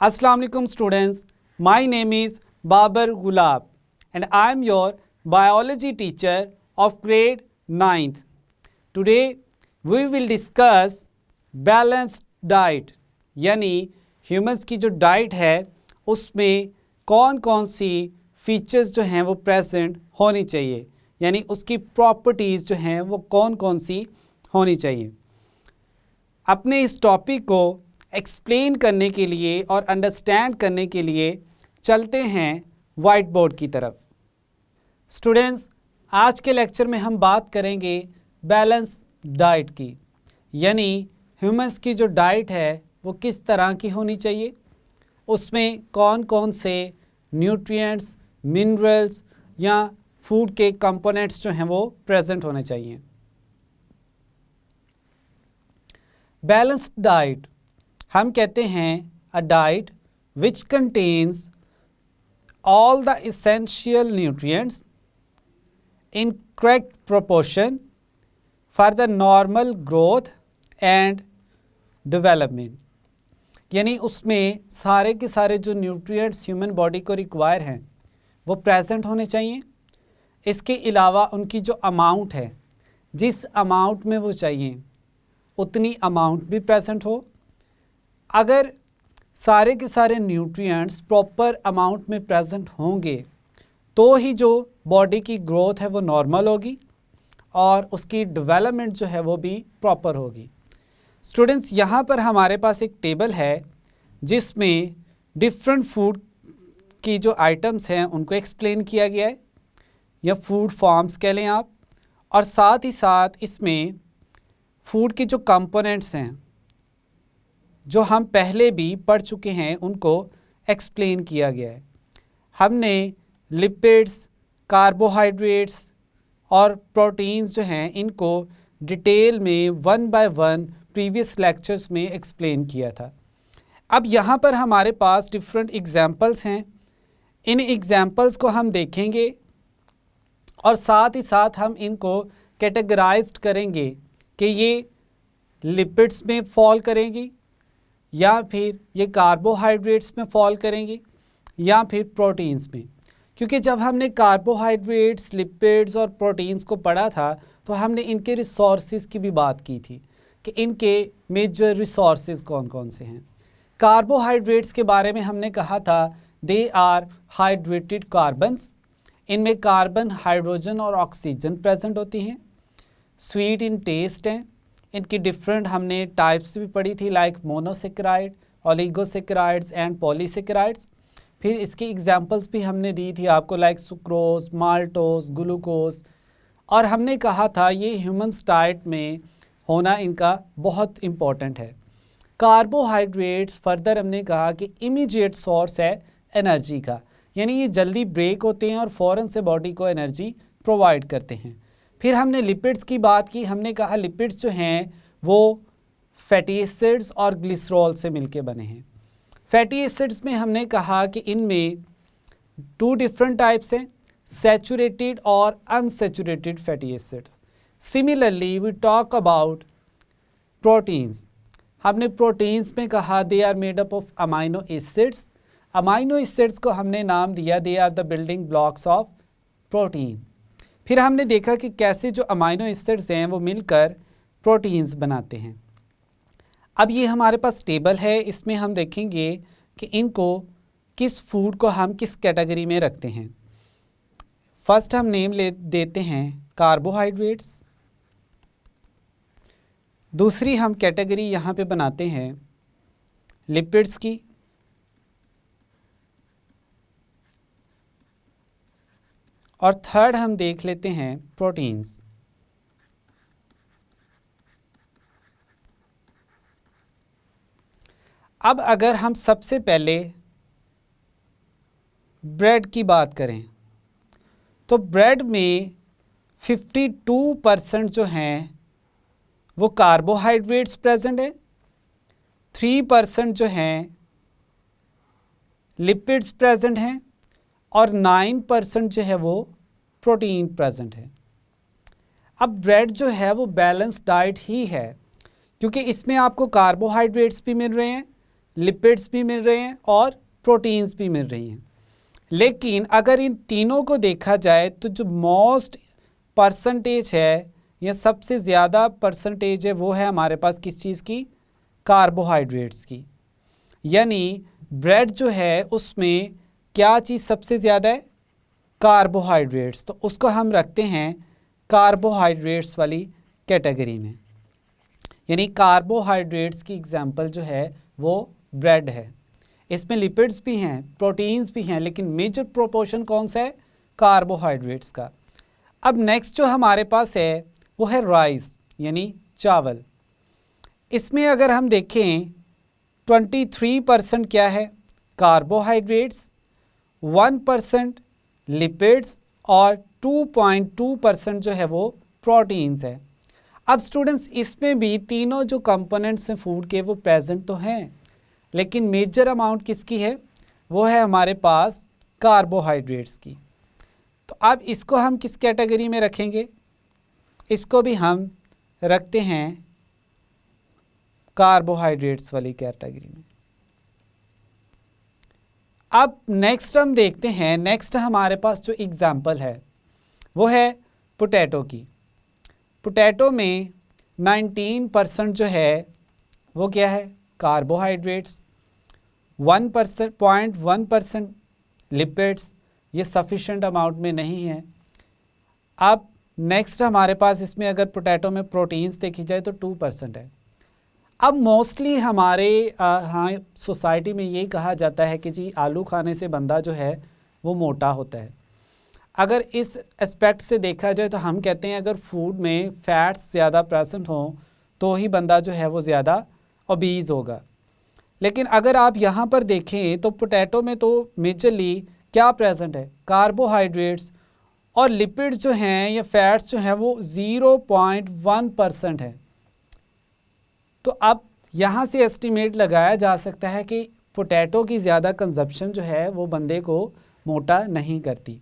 Assalamu alaikum students, my name is Babar Gulab and I am your biology teacher of grade 9th. Today we will discuss balanced diet यानी humans की जो diet है उसमें कौन कौन सी features जो हैं वो present होनी चाहिए, यानी उसकी properties जो हैं वो कौन कौन सी होनी चाहिए। अपने इस टॉपिक को एक्सप्लेन करने के लिए और अंडरस्टैंड करने के लिए चलते हैं वाइट बोर्ड की तरफ। स्टूडेंट्स, आज के लेक्चर में हम बात करेंगे बैलेंस डाइट की, यानी ह्यूमंस की जो डाइट है वो किस तरह की होनी चाहिए, उसमें कौन कौन से न्यूट्रिएंट्स, मिनरल्स या फूड के कंपोनेंट्स जो हैं वो प्रेजेंट होने चाहिए। बैलेंस्ड डाइट हम कहते हैं a diet which contains all the essential nutrients in correct proportion for the normal growth and development, यानी उसमें सारे के सारे जो न्यूट्रिएंट्स ह्यूमन बॉडी को रिक्वायर हैं वो प्रेजेंट होने चाहिए। इसके अलावा उनकी जो अमाउंट है, जिस अमाउंट में वो चाहिए उतनी अमाउंट भी प्रेजेंट हो। अगर सारे के सारे न्यूट्रिएंट्स प्रॉपर अमाउंट में प्रेजेंट होंगे तो ही जो बॉडी की ग्रोथ है वो नॉर्मल होगी और उसकी डेवलपमेंट जो है वो भी प्रॉपर होगी। स्टूडेंट्स, यहाँ पर हमारे पास एक टेबल है जिसमें डिफरेंट फूड की जो आइटम्स हैं उनको एक्सप्लेन किया गया है, या फूड फॉर्म्स कह लें आप, और साथ ही साथ इसमें फूड के जो कंपोनेंट्स हैं जो हम पहले भी पढ़ चुके हैं उनको एक्सप्लेन किया गया है। हमने लिपिड्स, कार्बोहाइड्रेट्स और प्रोटीन्स जो हैं इनको डिटेल में one by one previous lectures में एक्सप्लेन किया था। अब यहाँ पर हमारे पास डिफरेंट एग्जाम्पल्स हैं, इन एग्जाम्पल्स को हम देखेंगे और साथ ही साथ हम इनको कैटेगराइज्ड करेंगे कि ये लिपिड्स में फॉल करेंगी या फिर ये कार्बोहाइड्रेट्स में फॉल करेंगी या फिर प्रोटीन्स में। क्योंकि जब हमने कार्बोहाइड्रेट्स, लिपिड्स और प्रोटीन्स को पढ़ा था तो हमने इनके रिसोर्सेज की भी बात की थी कि इनके मेजर रिसोर्सेज कौन कौन से हैं। कार्बोहाइड्रेट्स के बारे में हमने कहा था दे आर हाइड्रेटेड कार्बन्स, इनमें कार्बन, हाइड्रोजन और ऑक्सीजन प्रेजेंट होती हैं। स्वीट इन टेस्ट हैं, इनकी डिफरेंट हमने टाइप्स भी पढ़ी थी like monosaccharide, oligosaccharides and polysaccharides. फिर इसकी एग्जांपल्स भी हमने दी थी आपको लाइक सुक्रोज, माल्टोज, ग्लूकोज, और हमने कहा था ये ह्यूमन्स डाइट में होना इनका बहुत इम्पॉर्टेंट है। कार्बोहाइड्रेट्स फर्दर हमने कहा कि इमीडिएट सोर्स है एनर्जी का, यानी ये जल्दी ब्रेक होते हैं और फ़ौरन से बॉडी को एनर्जी प्रोवाइड करते हैं। फिर हमने लिपिड्स की बात की, हमने कहा लिपिड्स जो हैं वो फैटी एसिड्स और ग्लिसरॉल से मिलके बने हैं। फैटी एसिड्स में हमने कहा कि इनमें टू डिफरेंट टाइप्स हैं, सैचुरेटेड और unsaturated fatty acids. Similarly we talk about proteins, हमने प्रोटीन्स में कहा they are made up of amino acids. Amino acids को हमने नाम दिया they are the building blocks of protein. फिर हमने देखा कि कैसे जो अमाइनो एसिड्स हैं वो मिलकर प्रोटीन्स बनाते हैं। अब ये हमारे पास टेबल है, इसमें हम देखेंगे कि इनको किस फूड को हम किस कैटेगरी में रखते हैं। फर्स्ट हम नेम ले देते हैं कार्बोहाइड्रेट्स, दूसरी हम कैटेगरी यहाँ पे बनाते हैं लिपिड्स की, और थर्ड हम देख लेते हैं प्रोटीन्स। अब अगर हम सबसे पहले ब्रेड की बात करें तो ब्रेड में 52% जो हैं वो कार्बोहाइड्रेट्स प्रेजेंट है, 3% जो हैं लिपिड्स प्रेजेंट हैं और 9% जो है वो प्रोटीन प्रेजेंट है। अब ब्रेड जो है वो बैलेंस डाइट ही है क्योंकि इसमें आपको कार्बोहाइड्रेट्स भी मिल रहे हैं, लिपिड्स भी मिल रहे हैं और प्रोटीन्स भी मिल रही हैं। लेकिन अगर इन तीनों को देखा जाए तो जो मोस्ट परसेंटेज है या सबसे ज़्यादा परसेंटेज है वो है हमारे पास किस चीज़ की, कार्बोहाइड्रेट्स की। यानी ब्रेड जो है उसमें क्या चीज़ सबसे ज़्यादा है, कार्बोहाइड्रेट्स, तो उसको हम रखते हैं कार्बोहाइड्रेट्स वाली कैटेगरी में। यानी कार्बोहाइड्रेट्स की एग्जांपल जो है वो ब्रेड है। इसमें लिपिड्स भी हैं, प्रोटीन्स भी हैं, लेकिन मेजर प्रोपोर्शन कौन सा है, कार्बोहाइड्रेट्स का। अब नेक्स्ट जो हमारे पास है वो है राइस यानी चावल। इसमें अगर हम देखें 23% क्या है, कार्बोहाइड्रेट्स, 1% लिपिड्स और 2.2% जो है वो प्रोटीन्स है। अब स्टूडेंट्स इसमें भी तीनों जो कंपोनेंट्स हैं फूड के वो प्रेजेंट तो हैं, लेकिन मेजर अमाउंट किसकी है, वो है हमारे पास कार्बोहाइड्रेट्स की। तो अब इसको हम किस कैटेगरी में रखेंगे, इसको भी हम रखते हैं कार्बोहाइड्रेट्स वाली कैटेगरी में। अब नेक्स्ट हम देखते हैं, नेक्स्ट हमारे पास जो एग्जाम्पल है वो है पोटैटो की। पोटैटो में 19% जो है वो क्या है, कार्बोहाइड्रेट्स, 1% लिपिड्स, ये सफिशेंट अमाउंट में नहीं है। अब नेक्स्ट हमारे पास इसमें अगर पोटैटो में प्रोटीन्स देखी जाए तो 2% है। अब मोस्टली हमारे हाँ सोसाइटी में यही कहा जाता है कि जी आलू खाने से बंदा जो है वो मोटा होता है। अगर इस एस्पेक्ट से देखा जाए तो हम कहते हैं अगर फूड में फैट्स ज़्यादा प्रेजेंट हों तो ही बंदा जो है वो ज़्यादा ओबीज़ होगा। लेकिन अगर आप यहाँ पर देखें तो पोटैटो में तो मेजरली क्या प्रेजेंट है, कार्बोहाइड्रेट्स, और लिपिड्स जो हैं या फैट्स जो हैं वो 0.1% है। तो अब यहाँ से एस्टिमेट लगाया जा सकता है कि पोटैटो की ज़्यादा कंजप्शन जो है वो बंदे को मोटा नहीं करती।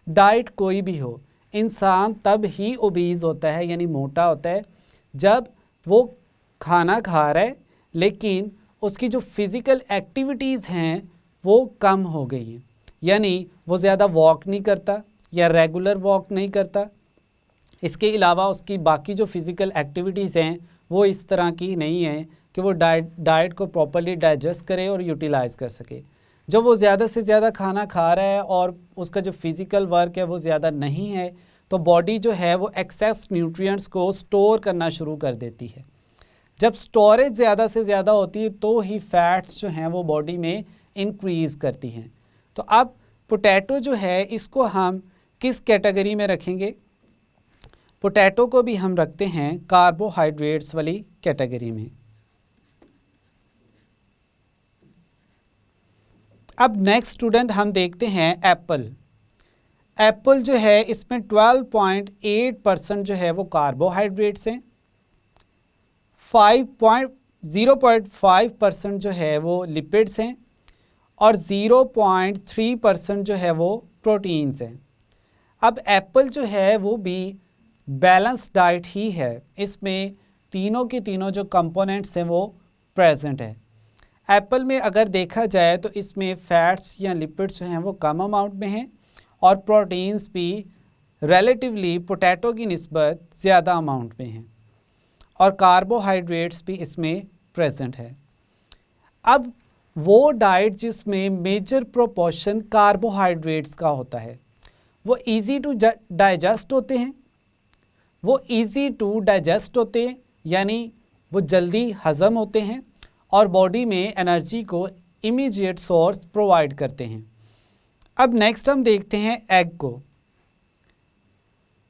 डाइट कोई भी हो, इंसान तब ही ओबीज़ होता है यानी मोटा होता है जब वो खाना खा रहा है लेकिन उसकी जो फिज़िकल एक्टिविटीज़ हैं वो कम हो गई हैं, यानी वो ज़्यादा वॉक नहीं करता या रेगुलर वॉक नहीं करता। इसके अलावा उसकी बाकी जो फिज़िकल एक्टिविटीज़ हैं वो इस तरह की नहीं है कि वो डाइट को प्रॉपर्ली डाइजेस्ट करे और यूटिलाइज़ कर सके। जब वो ज़्यादा से ज़्यादा खाना खा रहा है और उसका जो फिज़िकल वर्क है वो ज़्यादा नहीं है तो बॉडी जो है वो एक्सेस न्यूट्रिएंट्स को स्टोर करना शुरू कर देती है। जब स्टोरेज ज़्यादा से ज़्यादा होती है तो ही फैट्स जो हैं वो बॉडी में इंक्रीज़ करती हैं। तो अब पोटैटो जो है इसको हम किस कैटेगरी में रखेंगे, पोटैटो को भी हम रखते हैं कार्बोहाइड्रेट्स वाली कैटेगरी में। अब नेक्स्ट स्टूडेंट हम देखते हैं एप्पल। एप्पल जो है इसमें 12.8% जो है वो कार्बोहाइड्रेट्स हैं, 0.5% जो है वो लिपिड्स हैं और 0.3% जो है वो प्रोटीन्स हैं। अब एप्पल जो है वो भी बैलेंस डाइट ही है, इसमें तीनों के तीनों जो कंपोनेंट्स हैं वो प्रेजेंट है। एप्पल में अगर देखा जाए तो इसमें फैट्स या लिपिड्स जो हैं वो कम अमाउंट में हैं और प्रोटीन्स भी रिलेटिवली पोटैटो की निस्बत ज़्यादा अमाउंट में हैं और कार्बोहाइड्रेट्स भी इसमें प्रेजेंट है। अब वो डाइट जिसमें मेजर प्रोपोर्शन कार्बोहाइड्रेट्स का होता है वो इजी टू डाइजेस्ट होते हैं, यानी वो जल्दी हज़म होते हैं और बॉडी में एनर्जी को इमीडिएट सोर्स प्रोवाइड करते हैं। अब नेक्स्ट हम देखते हैं एग को।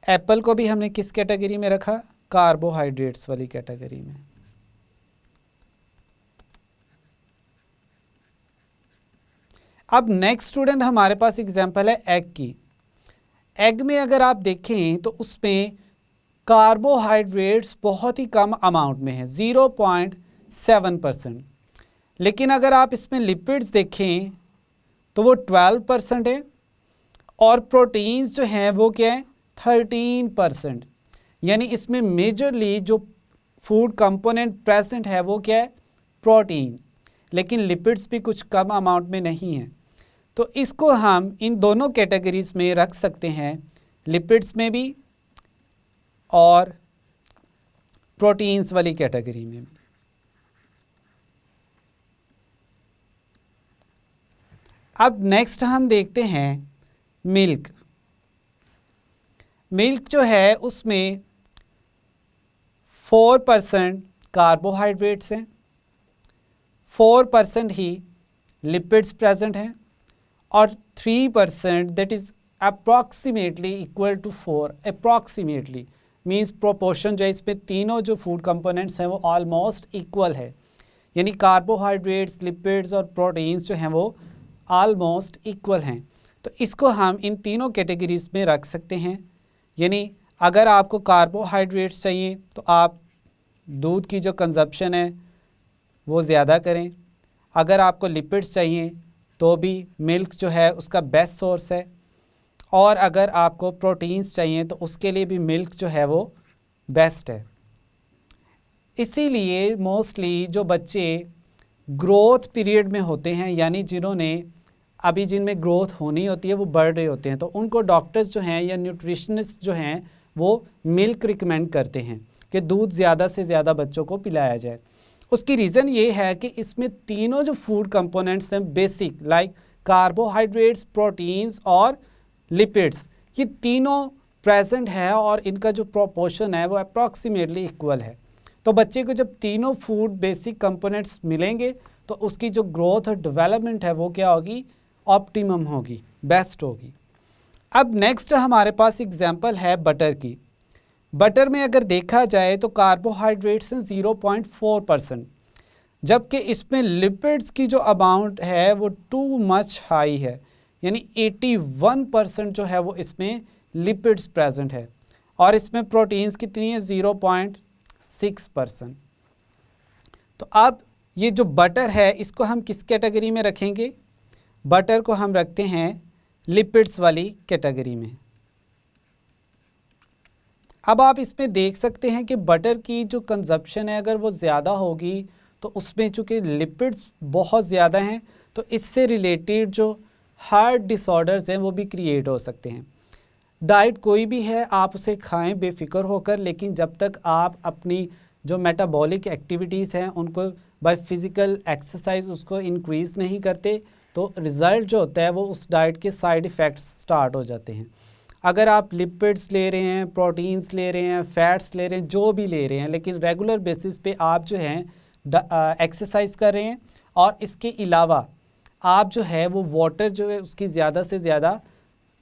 एप्पल को भी हमने किस कैटेगरी में रखा, कार्बोहाइड्रेट्स वाली कैटेगरी में। अब नेक्स्ट स्टूडेंट हमारे पास एग्जांपल है एग की। एग में अगर आप देखें तो उसमें कार्बोहाइड्रेट्स बहुत ही कम अमाउंट में है, 0.7%। लेकिन अगर आप इसमें लिपिड्स देखें तो वो 12% है और प्रोटीन्स जो हैं वो क्या है, 13%। यानी इसमें मेजरली जो फूड कंपोनेंट प्रेजेंट है वो क्या है, प्रोटीन। लेकिन लिपिड्स भी कुछ कम अमाउंट में नहीं हैं। तो इसको हम इन दोनों कैटेगरीज में रख सकते हैं, लिपिड्स में भी और प्रोटीन्स वाली कैटेगरी में भी। अब नेक्स्ट हम देखते हैं मिल्क। मिल्क जो है उसमें 4% कार्बोहाइड्रेट्स हैं, 4% ही लिपिड्स प्रेजेंट हैं और 3% that is approximately equal to 4। Approximately means proportion जो है इसमें तीनों जो फूड कंपोनेंट्स हैं वो ऑलमोस्ट इक्वल है, यानी कार्बोहाइड्रेट्स, लिपिड्स और प्रोटीन्स जो हैं वो ऑलमोस्ट इक्वल हैं। तो इसको हम इन तीनों कैटेगरीज में रख सकते हैं। यानी अगर आपको कार्बोहाइड्रेट्स चाहिए तो आप दूध की जो कंजप्शन है वो ज़्यादा करें, अगर आपको लिपिड्स चाहिए तो भी मिल्क जो है उसका बेस्ट सोर्स है, और अगर आपको प्रोटीन्स चाहिए तो उसके लिए भी मिल्क जो है वो बेस्ट है। इसीलिए मोस्टली जो बच्चे ग्रोथ पीरियड में होते हैं, यानी जिन्होंने अभी जिनमें ग्रोथ होनी होती है वो बढ़ रहे होते हैं, तो उनको डॉक्टर्स जो हैं या न्यूट्रिशनिस्ट जो हैं वो मिल्क रिकमेंड करते हैं कि दूध ज़्यादा से ज़्यादा बच्चों को पिलाया जाए। उसकी रीज़न ये है कि इसमें तीनों जो फूड कंपोनेंट्स हैं बेसिक, लाइक कार्बोहाइड्रेट्स, प्रोटीन्स और लिपिड्स, ये तीनों प्रेजेंट है और इनका जो प्रोपोर्शन है वो अप्रॉक्सीमेटली इक्वल है। तो बच्चे को जब तीनों फूड बेसिक कंपोनेंट्स मिलेंगे तो उसकी जो ग्रोथ और डेवलपमेंट है वो क्या होगी, ऑप्टिमम होगी, बेस्ट होगी। अब नेक्स्ट हमारे पास एग्जांपल है बटर की। बटर में अगर देखा जाए तो कार्बोहाइड्रेट्स हैं 0.4%, जबकि इसमें लिपिड्स की जो अमाउंट है वो टू मच हाई है, यानी 81% जो है वो इसमें लिपिड्स प्रेजेंट है, और इसमें प्रोटीन्स कितनी है 0.6%। तो अब ये जो बटर है इसको हम किस कैटेगरी में रखेंगे? बटर को हम रखते हैं लिपिड्स वाली कैटेगरी में। अब आप इसमें देख सकते हैं कि बटर की जो कंजप्शन है अगर वो ज़्यादा होगी तो उसमें चूँकि लिपिड्स बहुत ज़्यादा हैं तो इससे रिलेटेड जो हार्ट डिसऑर्डर्स हैं वो भी क्रिएट हो सकते हैं। डाइट कोई भी है आप उसे खाएं बेफिक्र होकर, लेकिन जब तक आप अपनी जो मेटाबॉलिक एक्टिविटीज़ हैं उनको बाय फिज़िकल एक्सरसाइज उसको इंक्रीज़ नहीं करते तो रिज़ल्ट जो होता है वो उस डाइट के साइड इफ़ेक्ट्स स्टार्ट हो जाते हैं। अगर आप लिपिड्स ले रहे हैं, प्रोटीन्स ले रहे हैं, फैट्स ले रहे हैं, जो भी ले रहे हैं, लेकिन रेगुलर बेसिस पे आप जो हैं एक्सरसाइज कर रहे हैं और इसके अलावा आप जो है वो वाटर जो है उसकी ज़्यादा से ज़्यादा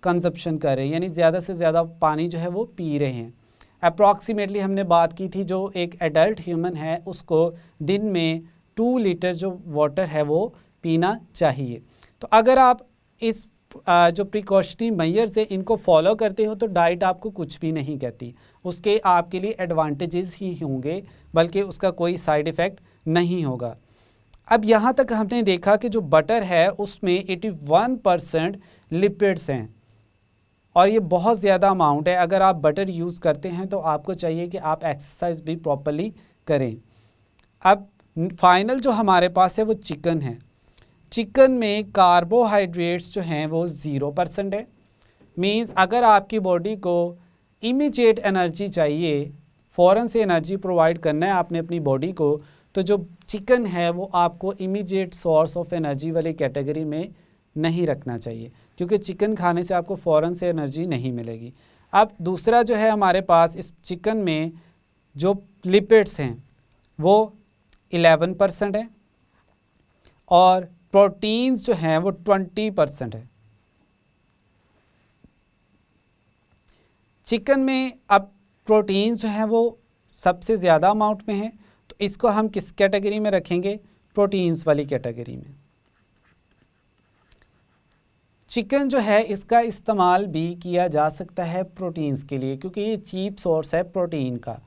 कंजप्शन कर रहे हैं, यानी ज़्यादा से ज़्यादा पानी जो है वो पी रहे हैं। अप्रॉक्सीमेटली हमने बात की थी जो एक एडल्ट ह्यूमन है उसको दिन में 2 लीटर जो वाटर है वो पीना चाहिए। तो अगर आप इस जो प्रिकॉशनरी मेजर्स है इनको फॉलो करते हो तो डाइट आपको कुछ भी नहीं कहती, उसके आपके लिए एडवांटेजेस ही होंगे, बल्कि उसका कोई साइड इफ़ेक्ट नहीं होगा। अब यहाँ तक हमने देखा कि जो बटर है उसमें 81% लिपिड्स हैं और ये बहुत ज़्यादा अमाउंट है। अगर आप बटर यूज़ करते हैं तो आपको चाहिए कि आप एक्सरसाइज भी प्रॉपर्ली करें। अब फाइनल जो हमारे पास है वो चिकन है। चिकन में कार्बोहाइड्रेट्स जो हैं वो 0% है। मींस अगर आपकी बॉडी को इमीडिएट एनर्जी चाहिए, फ़ौरन से एनर्जी प्रोवाइड करना है आपने अपनी बॉडी को, तो जो चिकन है वो आपको इमीडिएट सोर्स ऑफ एनर्जी वाली कैटेगरी में नहीं रखना चाहिए, क्योंकि चिकन खाने से आपको फ़ौरन से एनर्जी नहीं मिलेगी। अब दूसरा जो है हमारे पास इस चिकन में जो लिपिड्स हैं वो 11% है और प्रोटीन्स जो हैं वो 20% है। चिकन में अब प्रोटीन्स जो हैं वो सबसे ज़्यादा अमाउंट में हैं, तो इसको हम किस कैटेगरी में रखेंगे? प्रोटीन्स वाली कैटेगरी में। चिकन जो है इसका इस्तेमाल भी किया जा सकता है प्रोटीन्स के लिए, क्योंकि ये चीप सोर्स है प्रोटीन का।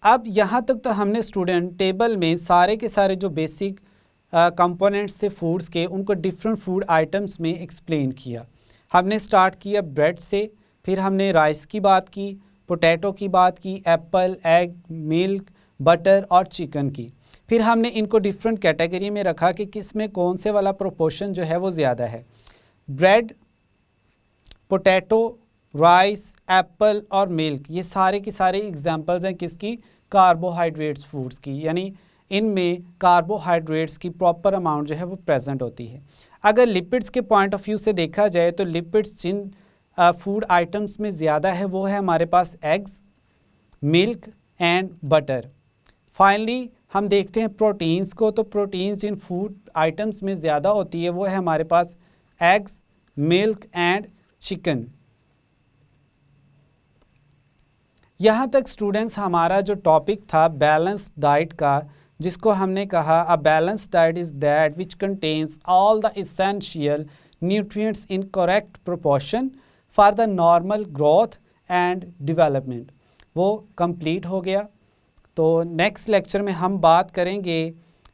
अब यहाँ तक तो हमने स्टूडेंट टेबल में सारे के सारे जो बेसिक कंपोनेंट्स थे फूड्स के, उनको डिफरेंट फूड आइटम्स में एक्सप्लेन किया। हमने स्टार्ट किया ब्रेड से, फिर हमने राइस की बात की, पोटैटो की बात की, एप्पल, एग, मिल्क, बटर और चिकन की। फिर हमने इनको डिफरेंट कैटेगरी में रखा कि किस में कौन से वाला प्रोपोर्शन जो है वो ज़्यादा है। ब्रेड, पोटैटो, राइस, एप्पल और मिल्क, ये सारे की सारे एग्जांपल्स हैं किसकी, कार्बोहाइड्रेट्स फूड्स की, यानी इनमें कार्बोहाइड्रेट्स की प्रॉपर अमाउंट जो है वो प्रेजेंट होती है। अगर लिपिड्स के पॉइंट ऑफ व्यू से देखा जाए तो लिपिड्स जिन फूड आइटम्स में ज़्यादा है वो है हमारे पास eggs, milk and butter. Finally हम देखते हैं प्रोटीन्स को, तो प्रोटीन्स जिन फूड आइटम्स में ज़्यादा होती है वो है हमारे पास एग्स, मिल्क एंड चिकन। यहाँ तक स्टूडेंट्स हमारा जो टॉपिक था बैलेंस्ड डाइट का, जिसको हमने कहा a balanced diet is that which contains all the essential nutrients in correct proportion for the normal growth and development, वो कंप्लीट हो गया। तो नेक्स्ट लेक्चर में हम बात करेंगे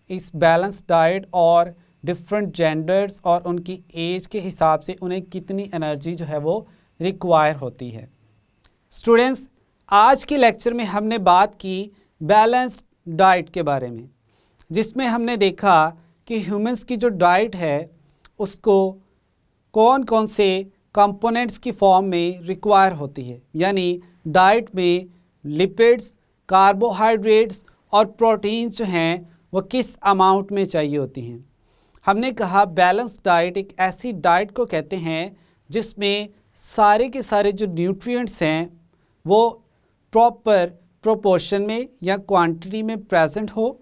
इस बैलेंस डाइट और डिफरेंट जेंडर्स और उनकी एज के हिसाब से उन्हें कितनी एनर्जी जो है वो रिक्वायर होती है। स्टूडेंट्स, आज के लेक्चर में हमने बात की बैलेंस डाइट के बारे में, जिसमें हमने देखा कि ह्यूमंस की जो डाइट है उसको कौन कौन से कंपोनेंट्स की फॉर्म में रिक्वायर होती है, यानी डाइट में लिपिड्स, कार्बोहाइड्रेट्स और प्रोटीन्स जो हैं वो किस अमाउंट में चाहिए होती हैं। हमने कहा बैलेंस डाइट एक ऐसी डाइट को कहते हैं जिसमें सारे के सारे जो न्यूट्रिएंट्स हैं वो प्रॉपर प्रोपोर्शन में या क्वांटिटी में प्रेजेंट हो,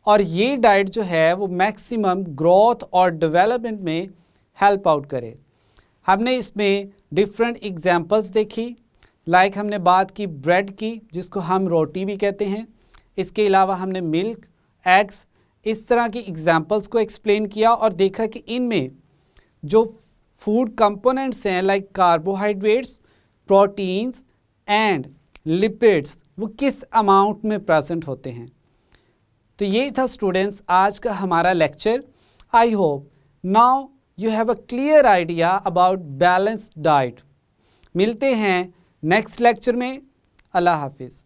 और ये डाइट जो है वो मैक्सिमम ग्रोथ और डेवलपमेंट में हेल्प आउट करे। हमने इसमें डिफरेंट एग्जांपल्स देखी, लाइक हमने बात की ब्रेड की, जिसको हम रोटी भी कहते हैं। इसके अलावा हमने मिल्क, एग्स, इस तरह की एग्जांपल्स को एक्सप्लेन किया और देखा कि इनमें जो फूड कंपोनेंट्स हैं like carbohydrates, proteins and lipids वो किस अमाउंट में प्रेजेंट होते हैं। तो ये था स्टूडेंट्स आज का हमारा lecture. I hope now you have a clear idea about balanced diet. मिलते हैं नेक्स्ट लेक्चर में। अल्लाह हाफिज़।